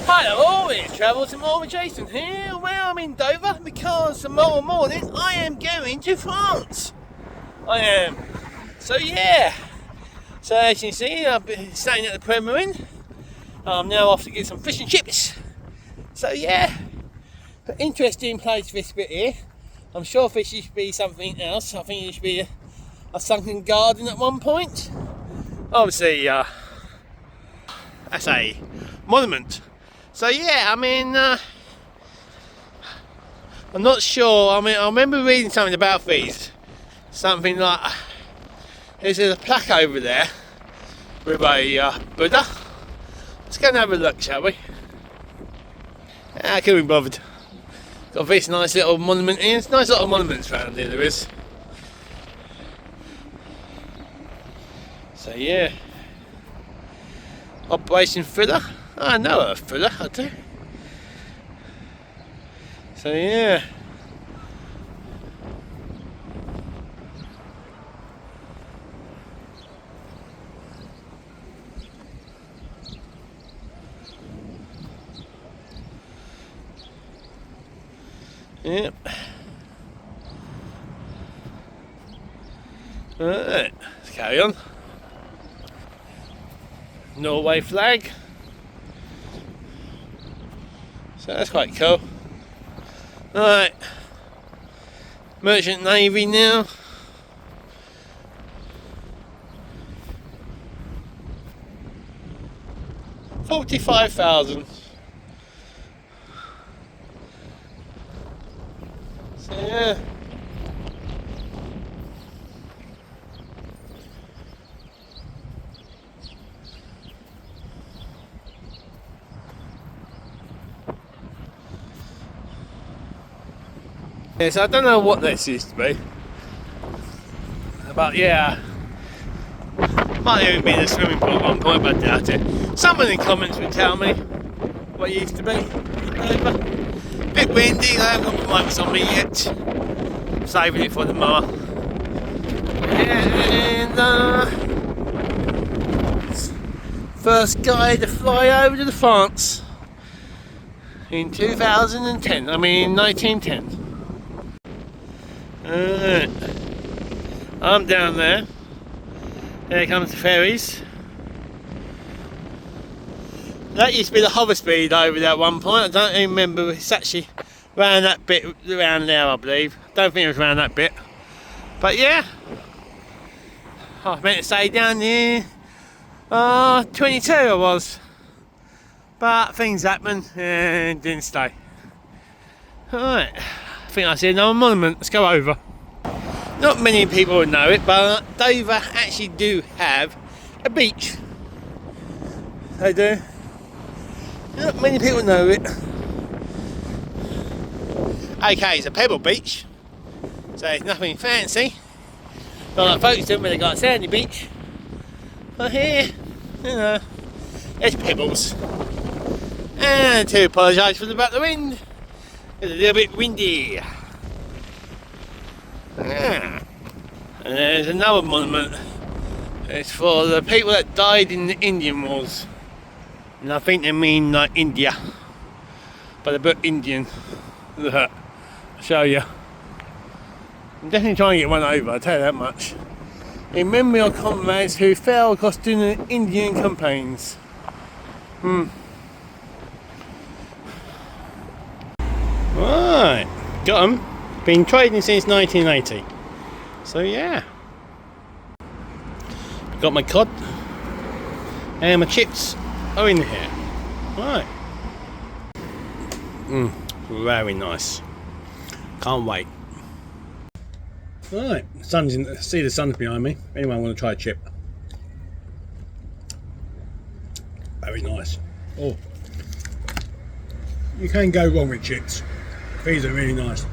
Hello all, it's Travel Tomorrow with Jason here. Well, I'm in Dover because tomorrow morning I am going to France. I am. So yeah. So as you can see, I've been staying at the Premier Inn. I'm now off to get some fish and chips. So yeah, interesting place this bit here. I'm sure this used to be something else. I think it used to be a sunken garden at one point. Obviously, that's a monument. So yeah, I mean, I'm not sure. I mean, I remember reading something about these. Something like, there's a plaque over there with a Buddha. Let's go and have a look, shall we? I couldn't be bothered. Got this nice little monument here. It's nice little monuments around here, there is. So yeah. Operation Thriller. I know a Thriller, I do. So yeah. Yep. Alright, let's carry on. Norway flag. So that's quite cool. Alright. Merchant Navy now. $45,000. So yeah. Yes, I don't know what this used to be, but yeah, might have even been a swimming pool at one point, but I doubt it. Someone in the comments would tell me what it used to be. A bit windy, I haven't got my mics on me yet. Saving it for tomorrow. And first guy to fly over to France in 2010. I mean 1910. Alright, I'm down there. There comes the ferries. That used to be the hover speed over there at one point. I don't even remember. It's actually around that bit, around there, I believe. Don't think it was around that bit. But yeah, I meant to say down here. 22 I was, but things happened and didn't stay. Alright. I think I see another monument. Let's go over. Not many people would know it, but Dover actually do have a beach. They do. Not many people know it. Okay, it's a pebble beach, so it's nothing fancy. Not like Folkestone where they got a sandy beach. But here, you know, there's pebbles. And to apologise for the back of the wind. It's a little bit windy. Yeah. And there's another monument. It's for the people that died in the Indian Wars. And I think they mean like India. But they're both Indian. Look, I'll show you. I'm definitely trying to get one over, I'll tell you that much. In memory of comrades who fell across during the Indian campaigns. Right, got them. Been trading since 1980. So yeah. Got my cod. And my chips are in here. Right. Very nice. Can't wait. Right, sun's in, see the sun's behind me. Anyway, I want to try a chip. Very nice. Oh. You can't go wrong with chips. These are really nice.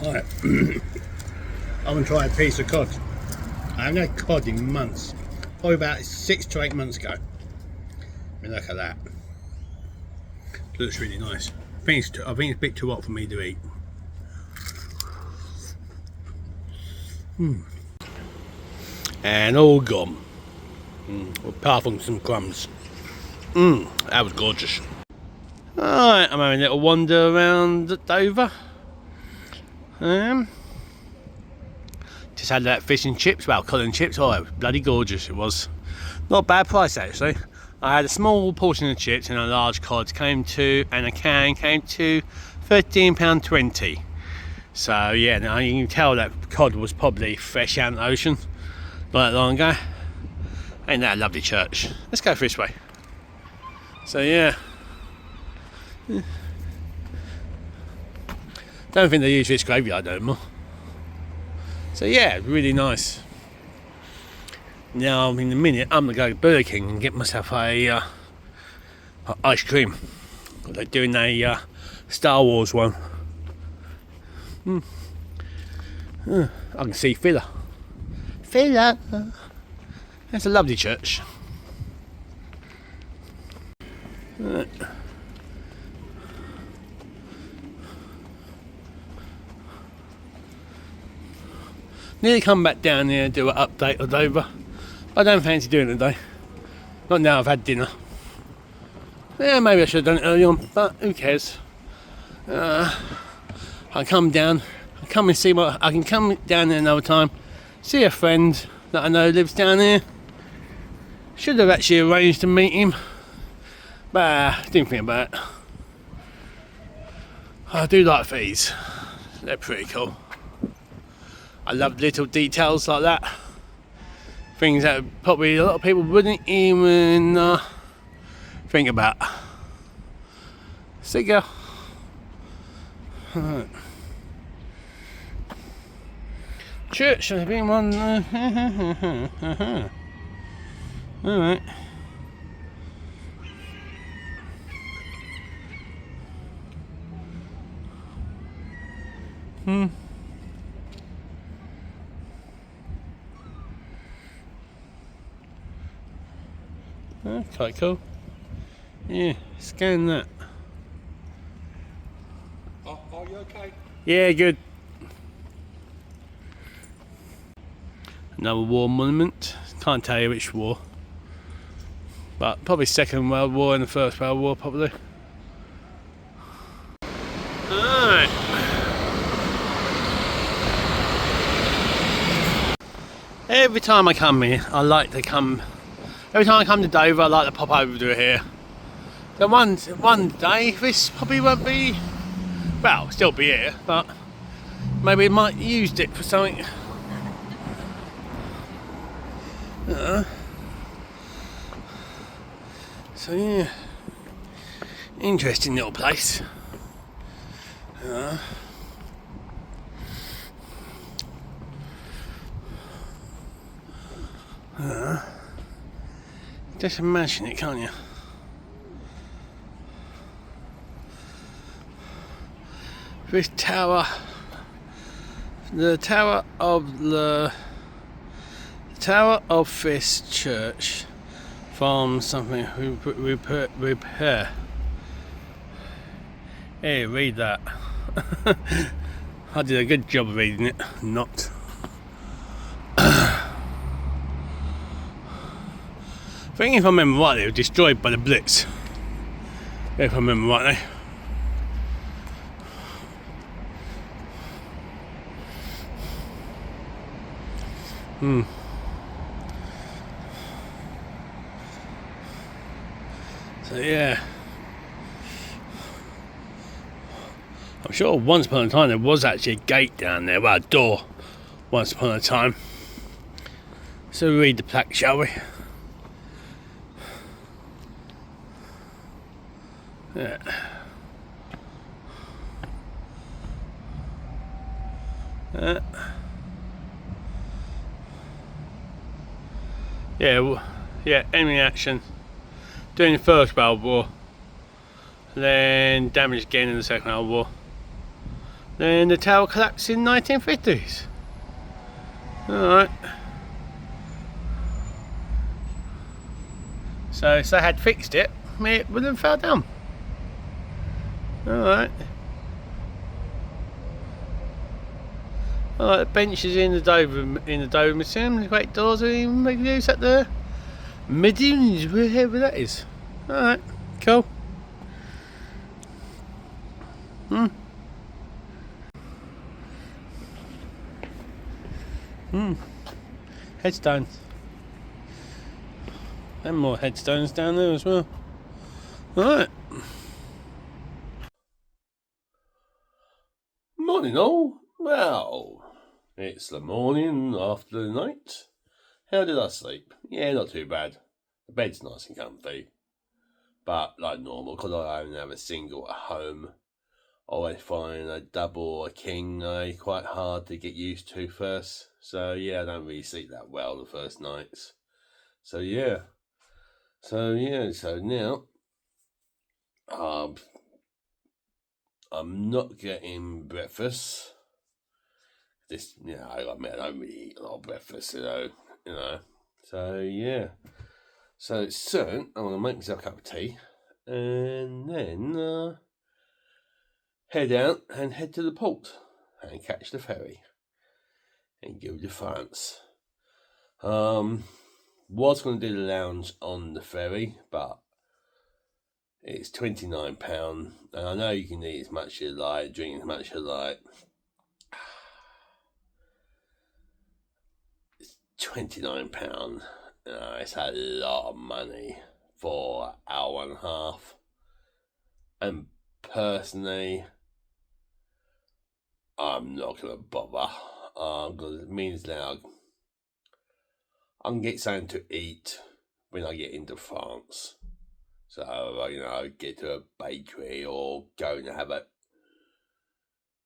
Right, I'm going to try a piece of cod. I haven't had cod in months. Probably about 6 to 8 months ago. I mean, look at that. Looks really nice. I think it's a bit too hot for me to eat. And all gone. Apart from some crumbs. That was gorgeous. Alright, I'm having a little wander around Dover. Just had that fish and chips, well, cod and chips. Oh, it was bloody gorgeous, it was. Not a bad price actually. I had a small portion of chips and a large cod and a can came to £13.20. So yeah, now you can tell that cod was probably fresh out of the ocean not that long ago. Ain't that a lovely church? Let's go this way. So yeah. Don't think they use this graveyard no more. So yeah, really nice. Now in a minute I'm gonna go to Burger King and get myself a ice cream. They're doing a Star Wars one. I can see Filler. That's a lovely church. Nearly come back down here and do an update of Dover. I don't fancy doing it today. Not now I've had dinner. Yeah, maybe I should have done it early on, but who cares? I come down, I come and see what I can come down there another time, see a friend that I know lives down here. Should have actually arranged to meet him, but didn't think about it. I do like these, they're pretty cool. I love little details like that. Things that probably a lot of people wouldn't even think about. Cigar. Right. Church has been one. Alright. That's quite cool. Yeah, scan that. Are you okay? Yeah, good. Another war monument. Can't tell you which war. But probably Second World War and the First World War, probably. Alright. Every time I come here, I like to come. Every time I come to Dover, I like to pop over to here. So one day, this probably won't be, well, still be here, but maybe I might used it for something. So yeah, interesting little place. Just imagine it, can't you? This tower, the tower of this church from something repair. Hey, read that. I did a good job of reading it. Not. I think if I remember rightly, it was destroyed by the Blitz. If I remember rightly. So yeah, I'm sure once upon a time there was actually a gate down there, well, a door, once upon a time. So we read the plaque, shall we? Yeah. Yeah, enemy action during the First World War, then damage again in the Second World War, then the tower collapsed in 1950s. Alright. So if they had fixed it, it would have fell down. Alright. Alright, the benches in the Dover Museum, the great doors are even making use at the Medins, wherever that is. Alright, cool. Headstones. And more headstones down there as well. Alright. Morning all. Well, it's the morning after the night. How did I sleep? Yeah, not too bad. The bed's nice and comfy. But like normal, because I only have a single at home, I always find a double or a king quite hard to get used to first. So yeah, I don't really sleep that well the first nights. So now I'm not getting breakfast. I admit I don't really eat a lot of breakfast, you know. So yeah. So soon I'm gonna make myself a cup of tea and then head out and head to the port and catch the ferry and go to France. Was going to do the lounge on the ferry, but it's £29, and I know you can eat as much as you like, drink as much as you like. It's £29. It's a lot of money for an hour and a half. And personally, I'm not going to bother. Because it means now I can get something to eat when I get into France. So, get to a bakery or go and have a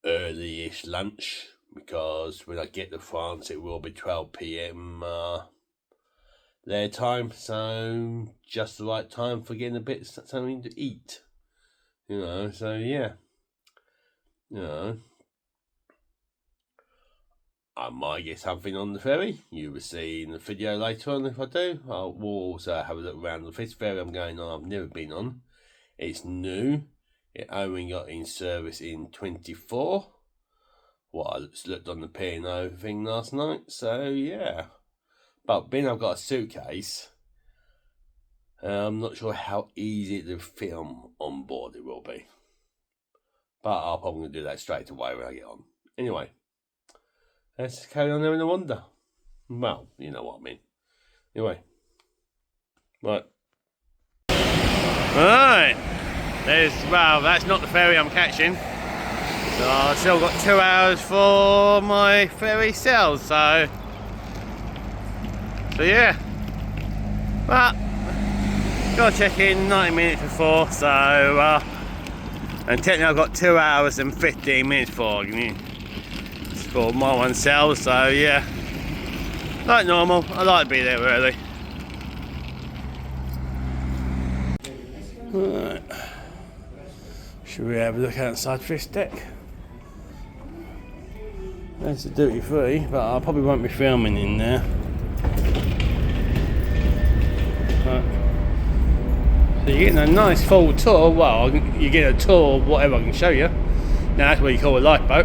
early-ish lunch. Because when I get to France, it will be 12 p.m. Their time. So, just the right time for getting a bit of something to eat. So yeah. I might get something on the ferry. You will see in the video later on if I do. We'll also have a look around the first ferry I'm going on. I've never been on. It's new. It only got in service in 24. I looked on the P&O thing last night. So yeah. But being I've got a suitcase, I'm not sure how easy to film on board it will be. But I'll probably do that straight away when I get on. Anyway. Let's carry on having a wander. Well, you know what I mean. Anyway. Right. That's not the ferry I'm catching. So I've still got 2 hours for my ferry sails, so yeah. But gotta check in 90 minutes before, so and technically I've got 2 hours and 15 minutes for my one sails, so yeah. Like normal, I like to be there early. Right. Should we have a look outside fish deck? There's the duty free, but I probably won't be filming in there. Right. So you're getting a nice full tour. Well, you get a tour of whatever I can show you. Now that's what you call a lifeboat.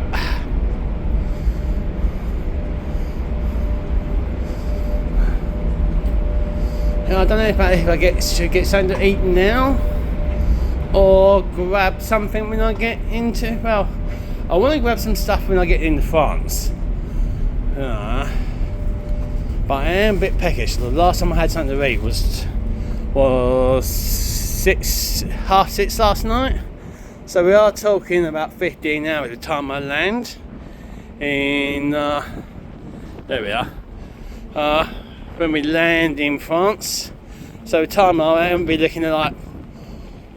I don't know if I should get something to eat now or grab something when I get into. Well, I want to grab some stuff when I get into France. But I am a bit peckish. The last time I had something to eat was 6:30 last night. So we are talking about 15 hours by the time I land. There we are. When we land in France, so the time I am be looking at like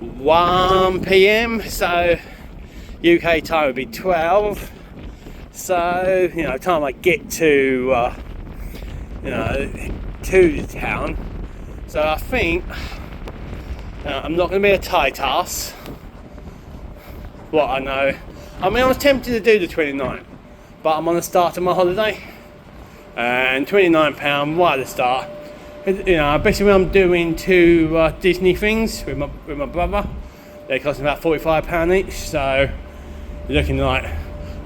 1 p.m. so UK time would be 12. So the time I get to the town. So I think I'm not going to be a tight ass. What I know, I was tempted to do the 29th, but I'm on the start of my holiday. And £29 right at the start. Basically I'm doing 2 Disney things with my brother. They cost about £45 each, so you're looking like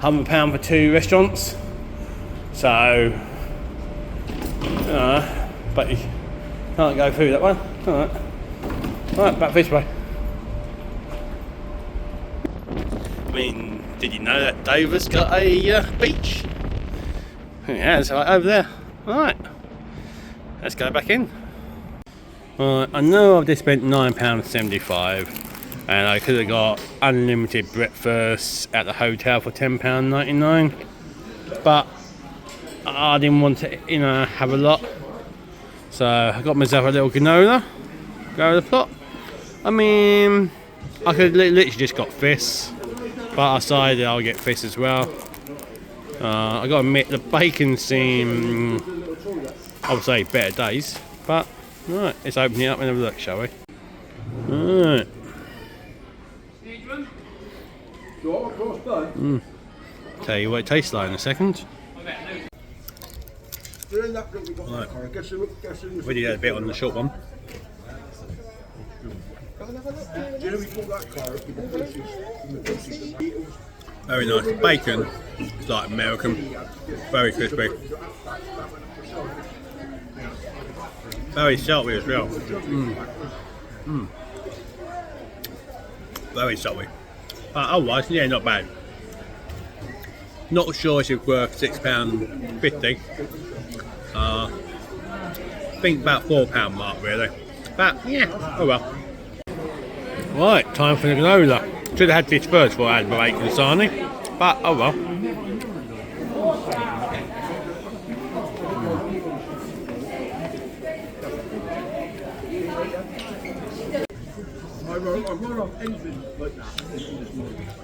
£100 for 2 restaurants. So, but you can't go through that one. Alright. Right, back this way. I mean, did you know that Dover's got a beach? Yeah, it's right over there. Right, let's go back in. Right, I know I've just spent £9.75 and I could have got unlimited breakfast at the hotel for £10.99, but I didn't want to, you know, have a lot, so I got myself a little granola. Go to the plot. I mean, I could literally just got fish, but I decided I'll get fish as well. I gotta admit, the bacon seemed, I would say, better days, but right, let's open it up and have a look, shall we? Right. Tell you what it tastes like in a second. Right. We did a bit on the short one. Very nice. Bacon is like American, very crispy. Very salty as well. Very salty. Otherwise, yeah, not bad. Not sure if it's worth £6.50. I think about £4 mark really. But yeah, oh well. Right, time for the granola. Should have had this first before I had my bacon sarnie, but oh well.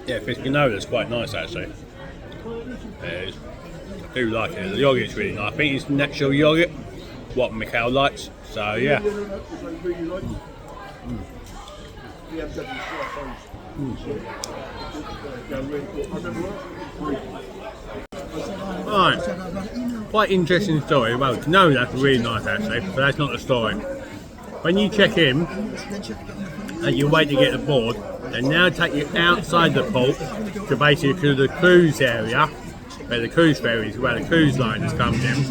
Yeah, fish granola is quite nice actually. It is. I do like it. The yogurt's really nice. I think it's natural yogurt, what Mikhail likes. So yeah. Right, quite interesting story. Well, no, that's really nice actually, but that's not the story. When you check in and you wait to get the board, they now take you outside the port to basically the cruise area, where the cruise ferries, where the cruise liners comes in,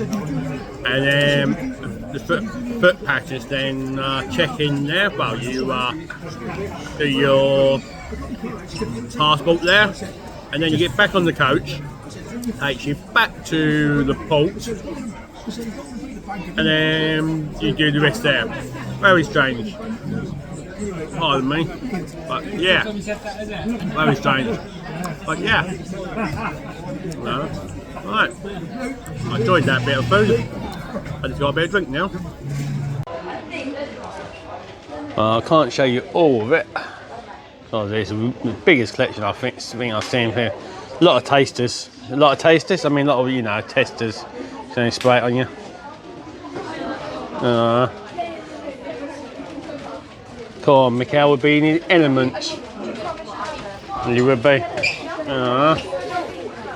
and then the foot passengers then check in there. Well, you do your passport there, and then you get back on the coach, takes you back to the port, and then you do the rest there. Very strange. Pardon me, but yeah, very strange. But yeah, no, right. I enjoyed that bit of food. I just got a bit of drink now. I can't show you all of it. Oh, there's the biggest collection I think I've seen here. A lot of tasters. I mean, a lot of, you know, testers. Going to spray it on you. Come on, Mikhail would be in his element. You would be.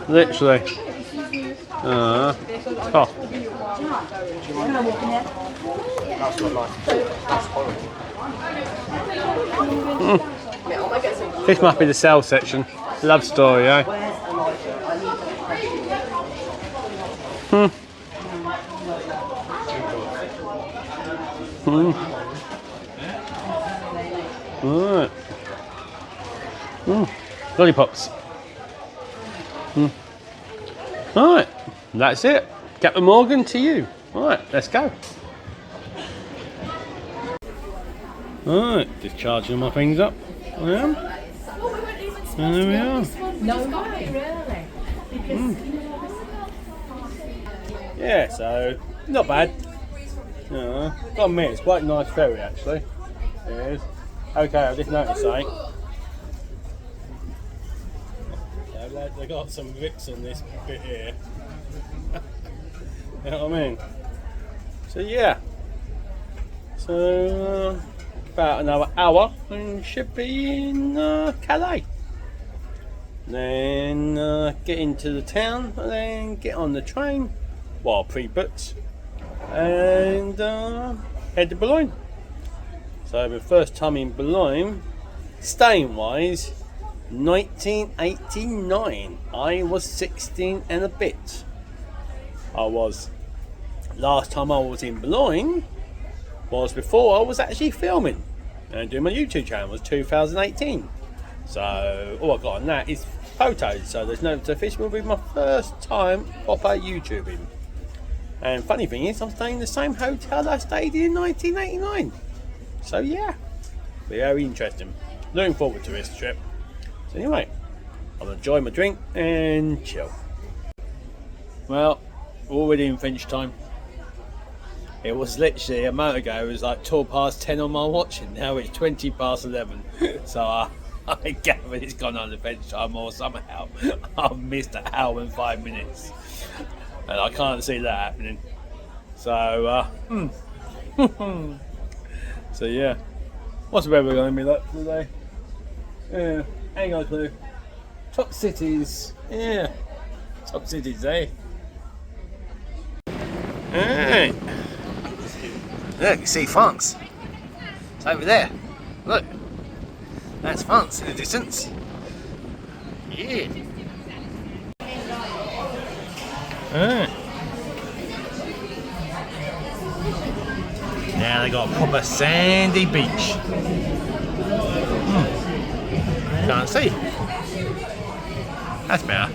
Literally. Oh. This must be the sale section. Love story, eh? Right. Lollipops. Right, that's it. Captain Morgan, to you. Right, let's go. Right, just charging my things up. I am. And there we are. No way, really. Yeah, so not bad. Got to admit, it's quite a nice ferry actually. It is. Okay, I just noticed something. They got some bricks on this bit here. You know what I mean? So yeah. So about another hour and should be in Calais. Then get into the town and then get on the train, well pre-booked, and head to Boulogne. So the first time in Boulogne, staying wise, 1989. I was 16 and a bit. I was. Last time I was in Boulogne was before I was actually filming. and doing my YouTube channel was 2018. So all I got on that is photos. So there's no. So this will be my first time proper YouTubing. And funny thing is, I'm staying in the same hotel I stayed in 1989. So yeah, very interesting. Looking forward to this trip. So anyway, I'll enjoy my drink and chill. Well, already in French time. It was literally a moment ago. It was like 10 on my watch, and now it's 11. So I gather it's gone on the French time, or somehow I've missed an hour and 5 minutes, and I can't see that happening. So so yeah, what's the weather going to be like today? Yeah, ain't got a clue. Top cities, yeah, top cities, eh? Alright. Look, you see France. It's over there. Look. That's France in the distance. Yeah. Alright. Now they got a proper sandy beach. Can't see. That's better.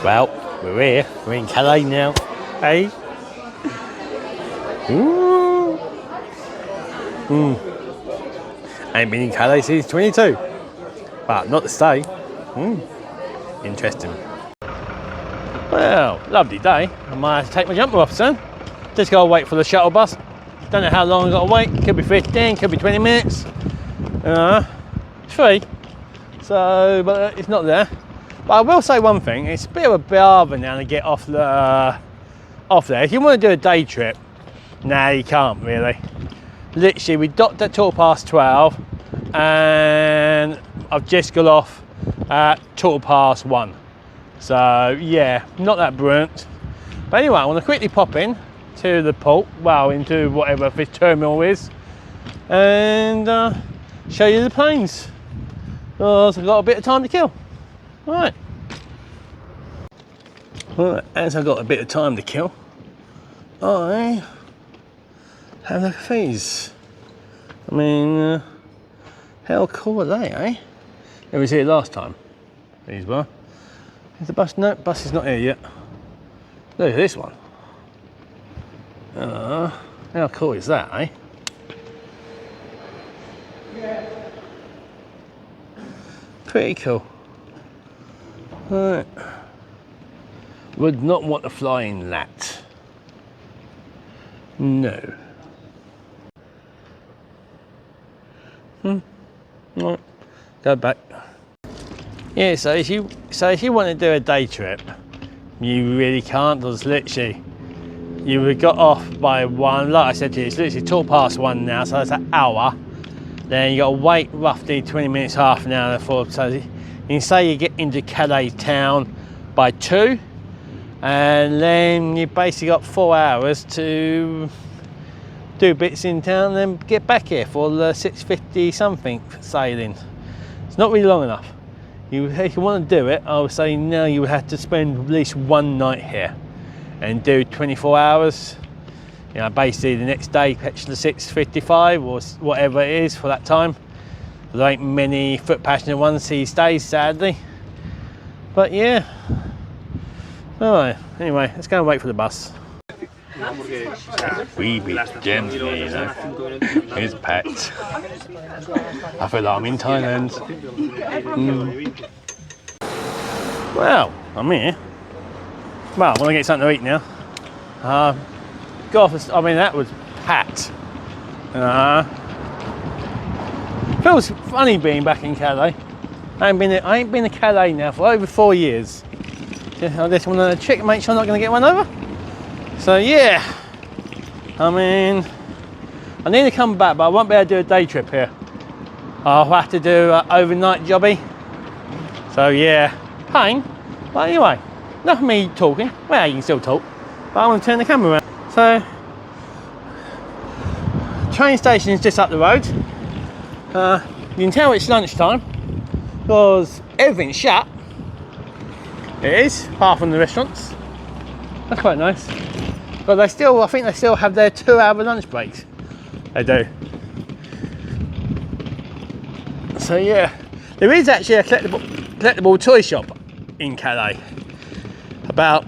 Well, we're here. We're in Calais now. Hey. Ooh. Ain't been in Calais since 22. But not to stay. Interesting. Well, lovely day. I might have to take my jumper off soon. Just gotta wait for the shuttle bus. Don't know how long I gotta wait. Could be 15, could be 20 minutes. It's free. So, but it's not there. But I will say one thing, it's a bit of a bother now to get off there. If you want to do a day trip, nah, you can't really. Literally, we docked at 12:12 and I've just got off at 1:12. So yeah, not that brilliant. But anyway, I want to quickly pop in to the port, well, into whatever this terminal is, and show you the planes. So I've got a bit of time to kill. Right. Well, as I've got a bit of time to kill, I have a look at these. I mean, how cool are they, eh? They was here last time. These were. Is the bus? No, bus is not here yet. Look at this one. How cool is that, eh? Pretty cool. Right. Would not want to fly in that. No. Right. Go back. Yeah, so if you want to do a day trip, you really can't, because literally you would got off by 1, like I said to you, it's literally 1:12 now, so that's an hour. Then you got to wait roughly 20 minutes, half an hour for, so you can say you get into Calais town by 2, and then you basically got 4 hours to do bits in town and then get back here for the 6:50 something sailing. It's not really long enough. If you want to do it, I would say now you would have to spend at least 1 night here and do 24 hours. You know, basically the next day catch the 6:55 or whatever it is for that time. There ain't many foot passenger ones these days, sadly. But yeah. Alright, anyway, let's go and wait for the bus. Wee bit gently, you know. It's packed. I feel like I'm in Thailand. Well, I'm here. Well, I want to get something to eat now. I mean, that was packed. Feels funny being back in Calais. I ain't been to Calais now for over 4 years. I just want to check, make sure I'm not going to get one over. So yeah, I mean, I need to come back, but I won't be able to do a day trip here. I'll have to do an overnight jobby. So yeah, pain. But anyway, enough of me talking. Well, you can still talk, but I want to turn the camera around. So, train station is just up the road. You can tell it's lunchtime because everything's shut. It is, apart from the restaurants. That's quite nice. But they still, I think they still have their 2-hour lunch breaks. They do. So yeah, there is actually a collectible toy shop in Calais, about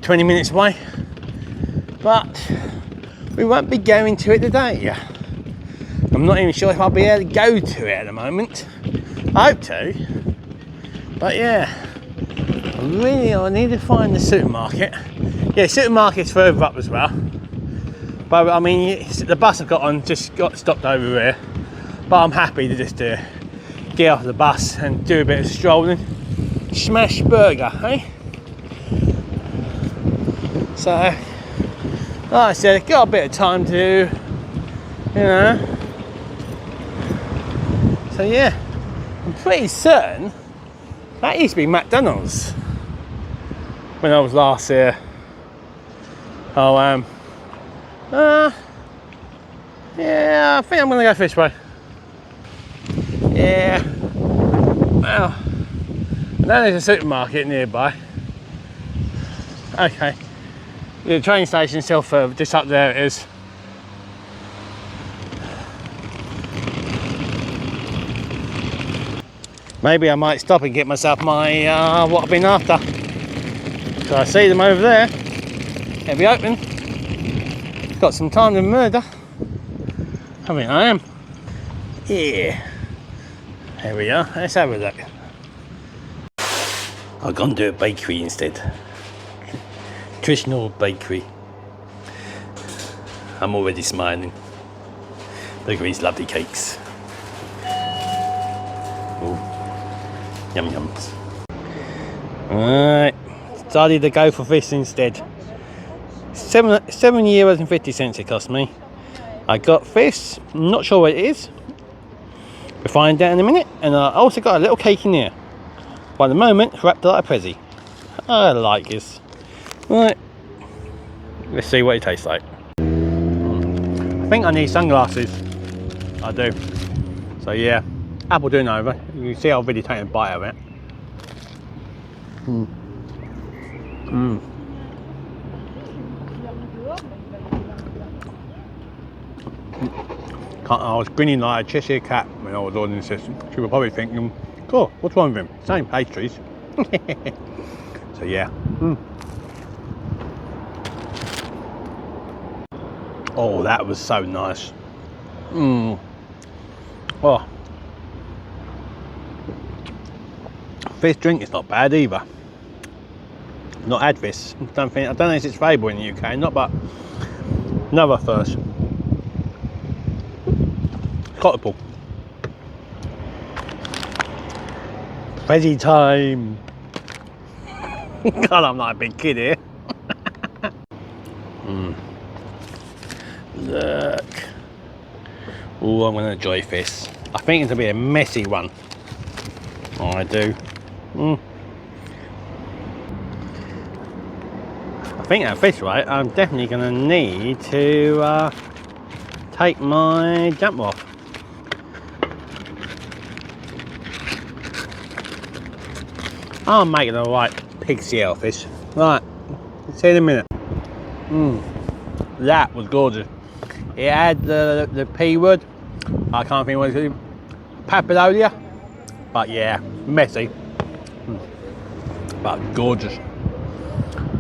20 minutes away. But we won't be going to it today. I'm not even sure if I'll be able to go to it at the moment. I hope to. But yeah, I need to find the supermarket. Yeah, supermarket's further up as well. But I mean, the bus I've got on just got stopped over here. But I'm happy to just get off the bus and do a bit of strolling. Smash burger, eh? So, like I said, I've got a bit of time to, you know. So yeah, I'm pretty certain that used to be McDonald's when I was last here. Oh, yeah, I think I'm gonna go this way. Yeah, well, now there's a supermarket nearby. Okay, the train station's still further, just up there it is. Maybe I might stop and get myself my, what I've been after. So I see them over there. It'll be open. Got some time to murder. I mean, I am. Yeah. There we are. Let's have a look. I've gone to a bakery instead. Traditional bakery. I'm already smiling. Look at these lovely cakes. Ooh. Yum yums. Alright. Decided to go for this instead. €7.50 it cost me. I got this. I'm not sure what it is. We'll find out in a minute. And I also got a little cake in here. But at the moment, wrapped like a prezzy. I like this. Right. Let's see what it tastes like. I think I need sunglasses. I do. So yeah. Apple doing over. You can see I've really taken a bite of it. I was grinning like a Cheshire cat when I was ordering this. She was probably thinking, "Oh, what's wrong with him? Same pastries." So yeah. Oh, that was so nice. Oh, this drink is not bad either. Not had this. I don't know if it's available in the UK, not, but another first. Cottable. Prezzy time. God, I'm not a big kid here. Look. Oh, I'm gonna enjoy this. I think it's gonna be a messy one. Oh, I do. I think at this rate, I'm definitely gonna need to take my jumper off. I'm making the right pixie out of this. Right, see you in a minute. That was gorgeous. It had the P word. I can't think what it's called. Papilolia. But yeah, messy. But gorgeous.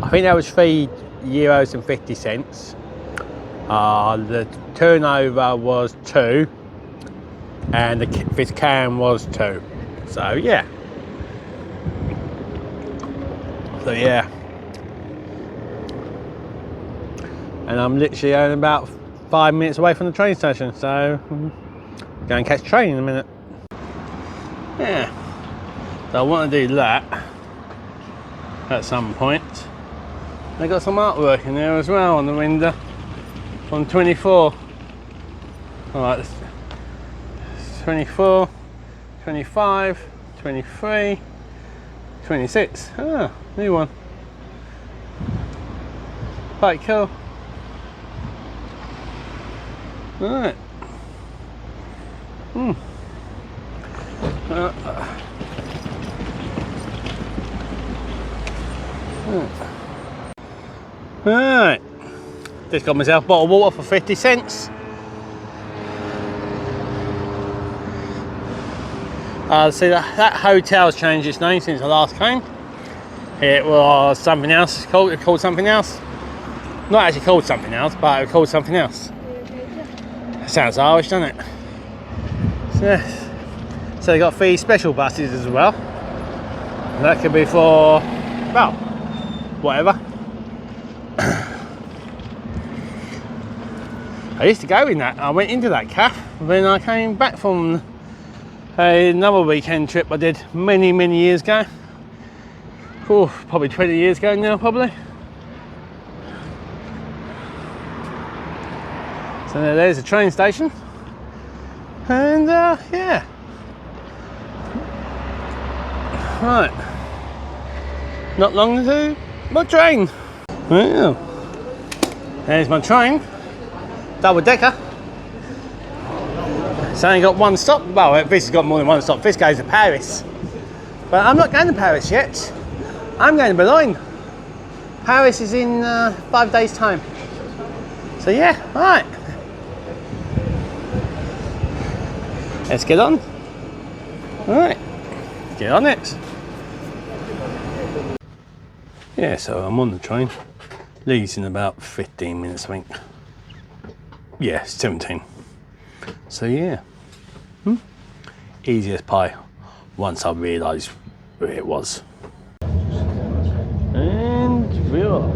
I think that was €3.50. The turnover was 2, and this can was 2. So yeah. And I'm literally only about 5 minutes away from the train station, so go and catch a train in a minute. Yeah. So I want to do that at some point. They got some artwork in there as well on the window from 24. Alright, 24, 25, 23, 26. Ah, new one. Quite cool. Alright. Alright, just got myself a bottle of water for 50 cents. See that hotel's changed its name since I last came. It was something else, it's called something else. Not actually called something else, but it was called something else. Sounds Irish, doesn't it? So they got 3 special buses as well. That could be for, well, whatever. I used to go in that. I went into that cafe when I came back from another weekend trip I did many years ago. Oh, probably 20 years ago now, probably. So there's the train station, and yeah. Right, not long to my train. Well, there's my train, double decker. It's only got 1 stop. Well, this has got more than 1 stop. This goes to Paris, but I'm not going to Paris yet. I'm going to Boulogne. Paris is in 5 days' time. So yeah, all right. Let's get on. All right, get on it. Yeah, so I'm on the train. Leaves in about 15 minutes, I think. Yeah, 17. So yeah, easy as pie once I realised where it was. And we're off.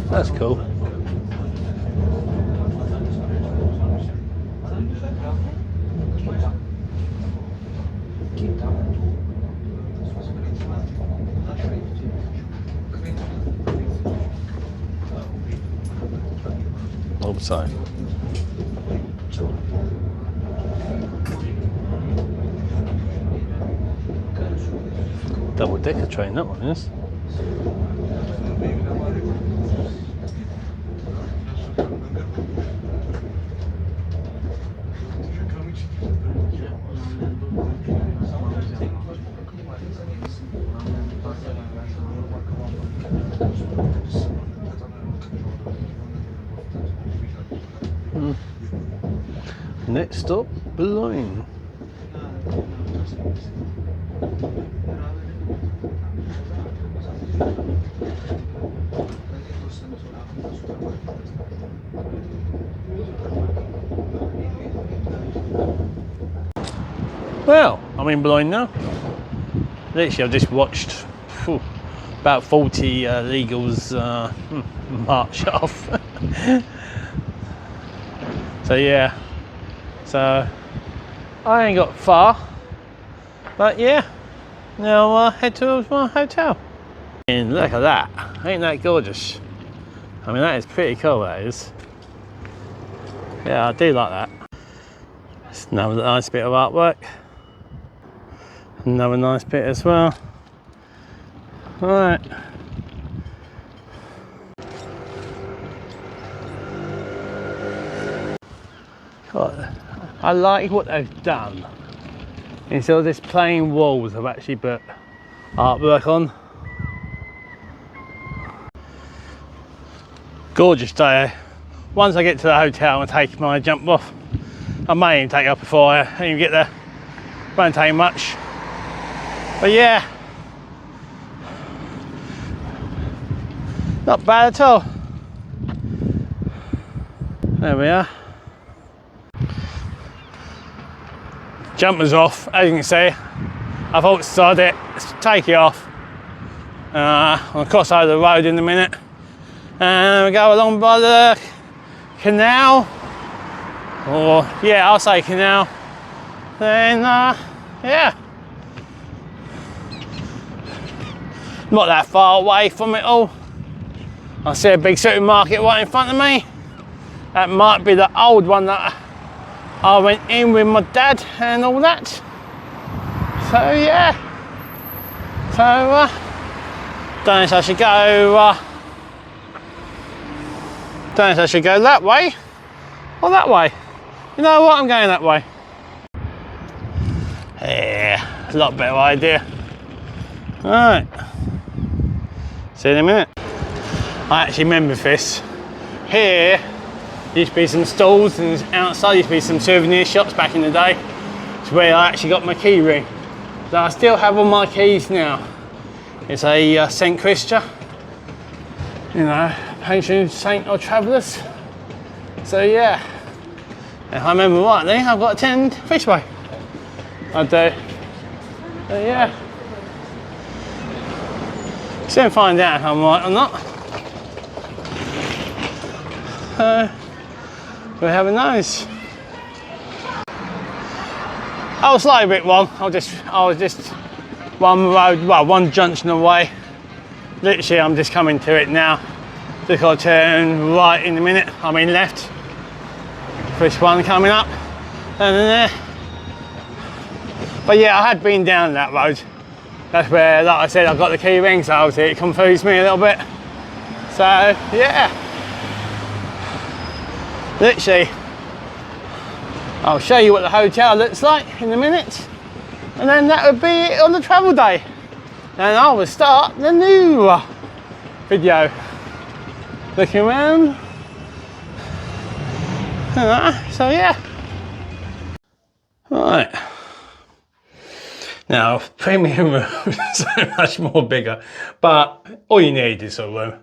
That's cool. Outside. Double decker train, that one is. Next stop, Boulogne. Well, I'm in Boulogne now. Literally, I've just watched about 40 illegals march off. So yeah, so I ain't got far, but yeah, now I'll head towards my hotel. And look at that, ain't that gorgeous? I mean, that is pretty cool, that is. Yeah, I do like that. It's another nice bit of artwork. Another nice bit as well. Alright. God, I like what they've done. Instead of just plain walls, I've actually put artwork on. Gorgeous day. Once I get to the hotel and take my jump off, I may even take it off before I even get there. Won't take much. But yeah, not bad at all. There we are. Jumper's off, as you can see. I thought sod it, let's take it off. I'll cross over the road in a minute. And we go along by the canal. Or, yeah, I'll say canal. Then, yeah. Not that far away from it all. I see a big supermarket right in front of me. That might be the old one that I went in with my dad and all that. So yeah. So don't know if I should go don't know if I should go that way or that way. You know what, I'm going that way. Yeah, a lot better idea. Alright. See you in a minute. I actually remember this. Here used to be some stalls, and outside used to be some souvenir shops back in the day. It's where I actually got my key ring. So I still have all my keys now. It's a St. Christian, you know, patron saint of travellers. So yeah, if I remember rightly, I've got to attend this way. I do. So yeah. Soon find out if I'm right or not. We'll have a nose. I was slightly a bit wrong. I was just one road, well, one junction away. Literally, I'm just coming to it now. Just got to turn right in a minute. I mean left. This one coming up, and then there. But yeah, I had been down that road. That's where, like I said, I got the key ring, so obviously it confused me a little bit. So yeah, literally, I'll show you what the hotel looks like in a minute, and then that would be it on the travel day. And I will start the new video. Looking around. So yeah. Right. Now, premium room is so much more bigger, but all you need is a room.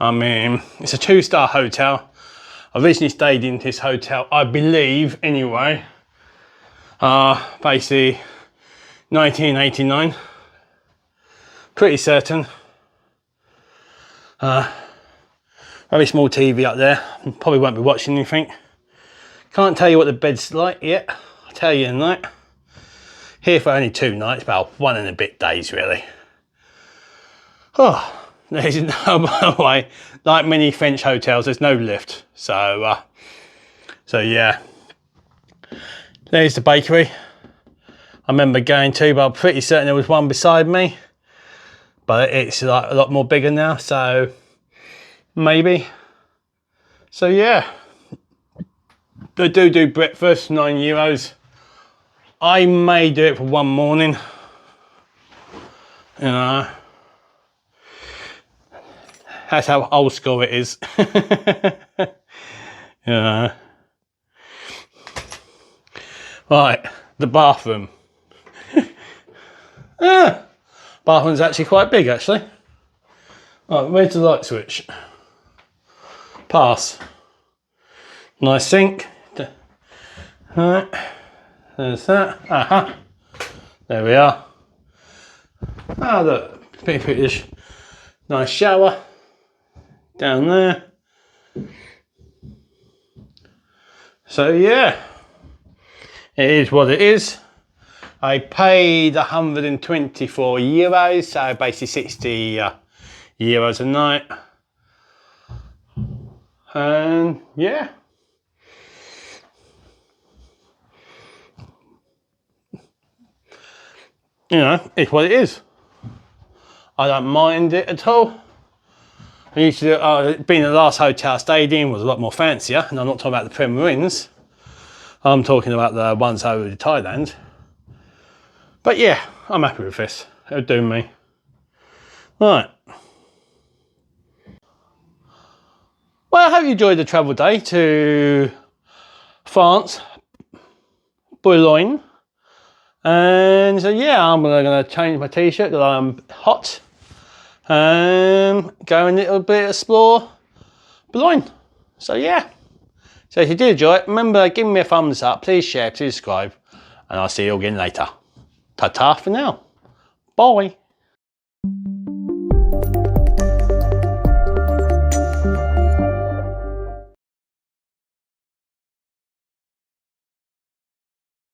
I mean, it's a 2-star hotel. I originally stayed in this hotel, I believe, anyway, basically 1989. Pretty certain. Very small TV up there. Probably won't be watching anything. Can't tell you what the bed's like yet. I'll tell you tonight. Here for only 2 nights, about 1 and a bit days really. Oh, there's no, by the way, like many French hotels, there's no lift. So yeah. There's the bakery. I remember going to, but I'm pretty certain there was one beside me. But it's like a lot more bigger now, so maybe. So yeah. They do breakfast, €9. I may do it for one morning, you know. That's how old school it is. You know. Right, the bathroom. Bathroom's actually quite big, actually. Right, where's the light switch? Pass. Nice sink. Alright. There's that. There we are. Oh look, pretty nice shower down there. So yeah, it is what it is. I paid €124, so basically 60 euros a night. And yeah. You know, it's what it is. I don't mind it at all. I used to, being the last hotel I stayed in was a lot more fancier, and I'm not talking about the Premier Inns. I'm talking about the ones over in Thailand. But yeah, I'm happy with this. It'll do me. Right. Well, I hope you enjoyed the travel day to France, Boulogne. And so yeah, I'm gonna change my t-shirt because I'm hot. Go and a little bit explore Boulogne. So yeah. So if you did enjoy it, remember, give me a thumbs up, please share, please subscribe, and I'll see you again later. Ta-ta for now. Bye.